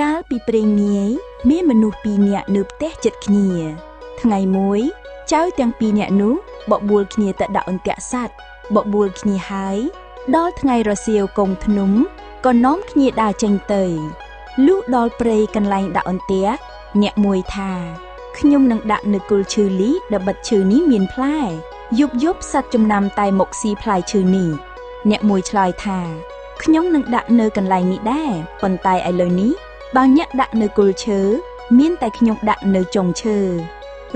កាលពីព្រេងនាយមានមនុស្សពីរនាក់នៅផ្ទះជិតគ្នាថ្ងៃមួយចៅទាំងពីរនាក់នោះបបួលគ្នាទៅដាក់អន្ទាក់សត្វបបួលគ្នាហើយដល់ថ្ងៃរសៀវកុំធ្នំក៏នាំគ្នាដើរចេញទៅលុះដល់ព្រៃកន្លែងដាក់អន្ទាក់អ្នកមួយថាខ្ញុំនឹងដាក់នៅគល់ឈើលីដែលបិទឈើនេះមានផ្លែយប់សត្វចំណាំតែមកស៊ីផ្លែឈើនេះអ្នកមួយឆ្លើយថាខ្ញុំនឹងដាក់នៅកន្លែងនេះដែរប៉ុន្តែឥឡូវនេះបើអ្នកដាក់នៅគល់ឈើមានតែខ្ញុំដាក់នៅចុងឈើ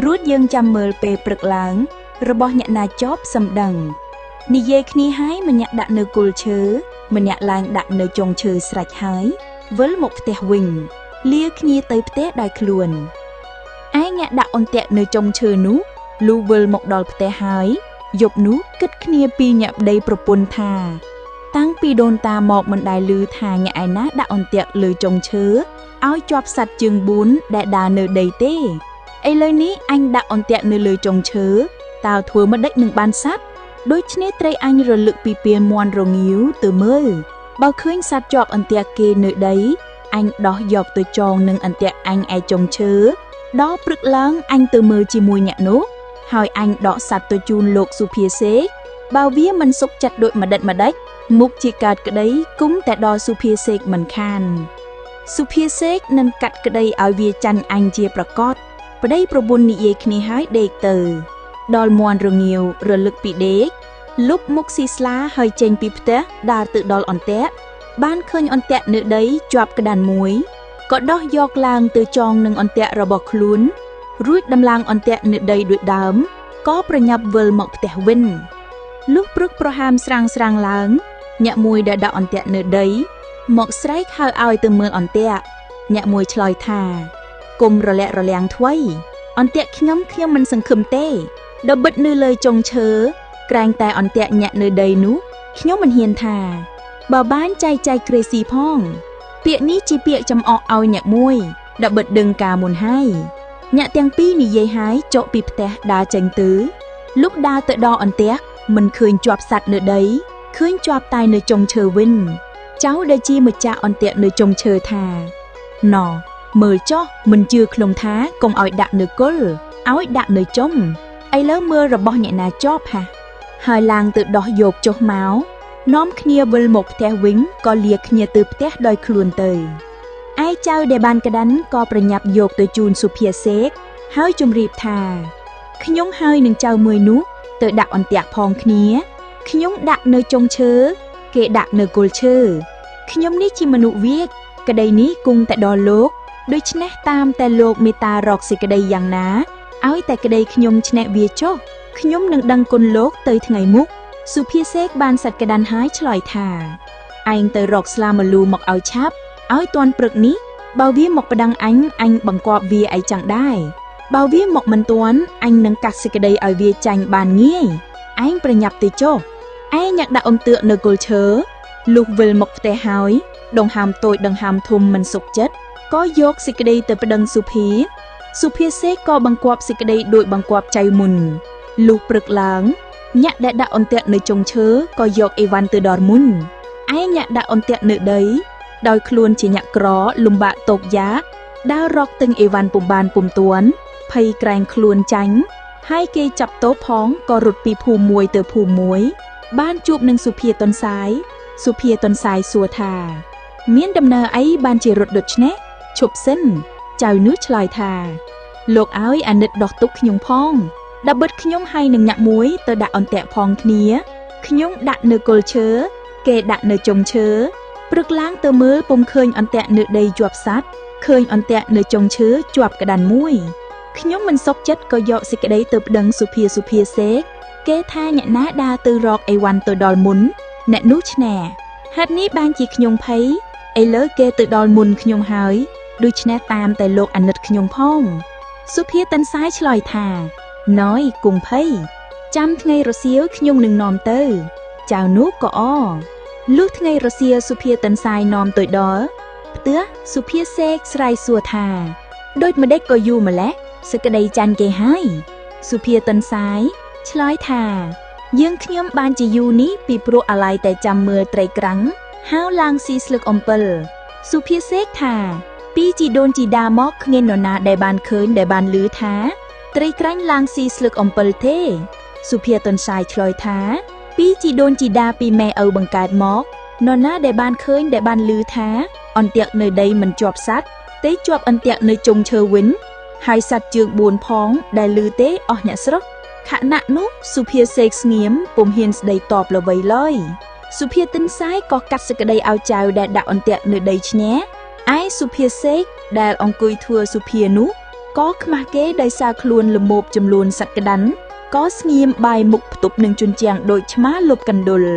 រួចយើងចាំមើលពេលព្រឹកឡើងរបស់អ្នកណាជាប់សំដឹងនិយាយគ្នាហើយម្នាក់ដាក់នៅគល់ឈើម្នាក់ឡើងដាក់នៅចុងឈើស្រេចហើយវិលមកផ្ទះវិញលាគ្នាទៅផ្ទះដោយខ្លួនឯអ្នកដាក់អន្ទាក់នៅចុងឈើនោះលុះវិលមកដល់ផ្ទះហើយយប់នោះគិតគ្នាពីអ្នកប្តីប្រពន្ធថាតាំងពីដូនតាមកមិនដែលឮថាអ្នកឯណាដាក់អន្ទាក់លើចុងឈើឲ្យជាប់សត្វជើង4ដែលដើរនៅដីទេឥឡូវនេះអញដាក់អន្ទាក់នៅលើចុងឈើតើធ្វើមិនដេចនឹងបានសត្វដូច្នេះត្រីអញរលឹកពីពានមាន់រងាវទៅមើលបើឃើញសត្វជាប់អន្ទាក់គេនៅដីអញដោះយកទៅចងនឹងអន្ទាក់អញឯចុងឈើដល់ព្រឹកឡើងអញទៅមើលជាមួយអ្នកនោះហើយអញដកសត្វទៅជូនលោកសុភាសេកបើវាមិនសុខចិត្តដូចម្ដេចមុខជាកើតក្តីគុំតែដល់សុភាសេកមិនខានសុភាសេកនឹងកាត់ក្តីឲ្យវាចាញ់អញជាប្រកបប្តីប្រពន្ធនិយាយគ្នាហើយដេកទៅដល់មាន់រងាវរលឹកពីដេកលុបមុខស៊ីស្លាហើយចេញពីផ្ទះដើរទៅដល់អន្ទាក់បានឃើញអន្ទាក់នៅដីជាប់ក្តានមួយក៏ដោះយកឡើងទៅចងនឹងអន្ទាក់របស់ខ្លួនរួចដំឡើងអន្ទាក់នៅដីដូចដើមក៏ប្រញាប់វិលមកផ្ទះវិញលុះព្រឹកប្រហាមស្រាងឡើងអ្នកមួយដែលដាក់អន្ទាក់នៅដីមកស្រែកហៅឲ្យទៅមើលអន្ទាក់អ្នកមួយឆ្លើយថាគុំរលាក់រលាំងថ្វីអន្ទាក់ខ្ញុំមិនសង្ឃឹមទេដល់បិទនៅលើចុងឈើក្រែងតែអន្ទាក់ញាក់នៅដីនោះខ្ញុំមិនហ៊ានថាបើបានចែកក្រេស៊ីផងពាក្យនេះជាពាក្យចំអកឲ្យអ្នកមួយដែលបិទដឹងការមុនហើយអ្នកទាំងពីរនិយាយហើយចុះពីផ្ទះដើរចេញទៅលុះដើរទៅដល់អន្ទាក់មិនឃើញជាប់សត្វនៅដីឃើញជាប់តែនៅចុងឈើវិញចៅដែលជាម្ចាស់អន្ទាក់នៅចុងឈើថាណ៎មើលចុះមិនជឿខ្ញុំថាកុំឲ្យដាក់នៅគល់ឲ្យដាក់នៅចុងឥឡូវមើលរបស់អ្នកណាជាប់ហើយឡើងទៅដោះយកចុះមកនាំគ្នាវិលមកផ្ទះវិញក៏លាគ្នាទៅផ្ទះដោយខ្លួនទៅឯចៅដែលបានក្តាន់ក៏ប្រញាប់យកទៅជូនសុភាសេកហើយជម្រាបថាខ្ញុំហើយនឹងចៅមួយនោះទៅដាក់អន្ទាក់ផងគ្នាខ្ញុំដាក់នៅចុងឈើគេដាក់នៅគល់ឈើខ្ញុំនេះជាមនុស្សវាចក្តីនេះគង់តែដល់លោកដូច្នេះតាមតែលោកមេត្តារកសេចក្តីយ៉ាងណាឲ្យតែក្តីខ្ញុំឈ្នះវាចុះខ្ញុំនឹងដឹងគុណលោកទៅថ្ងៃមុខសុភាសេកបានសាច់ក្តាន់ហើយឆ្លើយថាឯងទៅរកស្លាមលូមកឲ្យឆាប់ឲ្យទាន់ព្រឹកនេះបើវាមកប្តឹងអញបង្គាប់វាអីចឹងដែរបើវាមកមិនទាន់អញនឹងកាត់សេចក្តីឲ្យវាចាញ់បានងាយឯងប្រញាប់ទៅចុះឯងញ៉ាក់ដាក់អន្ទាក់នៅគល់ឈើលុះវិលមកផ្ទះហើយដងហាមតូចដងហាមធំមិនសុខចិត្តក៏យកសេចក្តីទៅប្តឹងសុភាសេកក៏បង្គាប់សេចក្តីដោយបង្គាប់ចៅមុនលុះព្រឹកឡើងញាក់ដែលដាក់អន្ទាក់នៅចុងឈើក៏យកអីវ៉ាន់ទៅដល់មុនឯងញាក់ដាក់អន្ទាក់នៅដីដោយខ្លួនជាញាក់ក្រលំបាកតោកយ៉ាដើររកទិញអីវ៉ាន់ពុំបានពុំទាន់ភ័យក្រែងខ្លួនចាញ់ហើយគេចាប់តោផងក៏រត់ពីភូមិមួយទៅភូមិមួយបានជួបនឹងសុភាតុនសាយសួរថាមានដំណើរអីបានជារត់ដូចនេះឈប់សិនចៅនោះឆ្លើយថាលោកឲ្យអាណិតដោះទុកខ្ញុំផងដល់បិទខ្ញុំហើយនឹងញាក់មួយទៅដាក់អន្ទាក់ផងគ្នាខ្ញុំដាក់នៅគល់ឈើគេដាក់នៅចុងឈើព្រឹកឡើងទៅមើលពុំឃើញអន្ទាក់នៅដីជាប់សត្វឃើញអន្ទាក់នៅចុងឈើជាប់ក្តាន់មួយខ្ញុំមិនសុខចិត្តក៏យកសេចក្តីទៅប្តឹងសុភាសេកគេថាអ្នកណាដើរទៅរកអីវ៉ាន់ទៅដល់មុនអ្នកនោះឈ្នះហេតុនេះបានជាខ្ញុំភ័យឥឡូវគេទៅដល់មុនខ្ញុំហើយដូច្នេះតាមតែលោកអាណិតខ្ញុំផងសុភាតិនសាយឆ្លើយថាណយគង់ភ័យចាំថ្ងៃរសៀលខ្ញុំនឹងនាំទៅចៅនោះក៏លុះថ្ងៃរសៀលសុភាតិនសាយនាំទៅដល់ផ្ទះសុភាសេកស្រែកសួរថាដូចម្ដេចក៏យូរម្ល៉េះសេចក្តីចាញ់គេហើយសុភាតិនសាយឆ្លើយថាយើងខ្ញុំបានជាយូរនេះពីព្រោះអាឡ័យតែចាំមើលត្រីក្រាំងហៅឡើងស៊ីស្លឹកអំពិលសុភាសេកថា ពីជីដូនជីដាមកគ្មាននរណាដែលបានឃើញដែលបានឮថាត្រីក្រាញ់ឡើងស៊ីស្លឹកអំពិលទេសុភាទន្សាយឆ្លើយថាពីជីដូនជីដាពីម៉ែឪបង្កើតមកនរណាដែលបានឃើញដែលបានឮថាអន្ទាក់នៅដីមិនជាប់សត្វទេជាប់អន្ទាក់នៅជុងឈើវិញហើយសត្វជើង4ផងដែលឮទេអស់អ្នកស្រុកខណៈនោះសុភាសេកស្ងៀមពុំហ៊ានស្ដីតបល្វីឡើយសុភាទន្សាយក៏កាត់សេចក្តីឲ្យចៅដែលដាក់អន្ទាក់នៅដីឈ្នះឯសុភាសេកដែលអង្គុយធ្វើសុភានោះក៏ខ្មាស់គេដោយសារខ្លួនលមោបចំនួនសត្វក្តាន់ក៏ស្ងៀមបាយមុខផ្ទប់នឹងជញ្ជាំងដូចឆ្មាលុបកណ្ដុល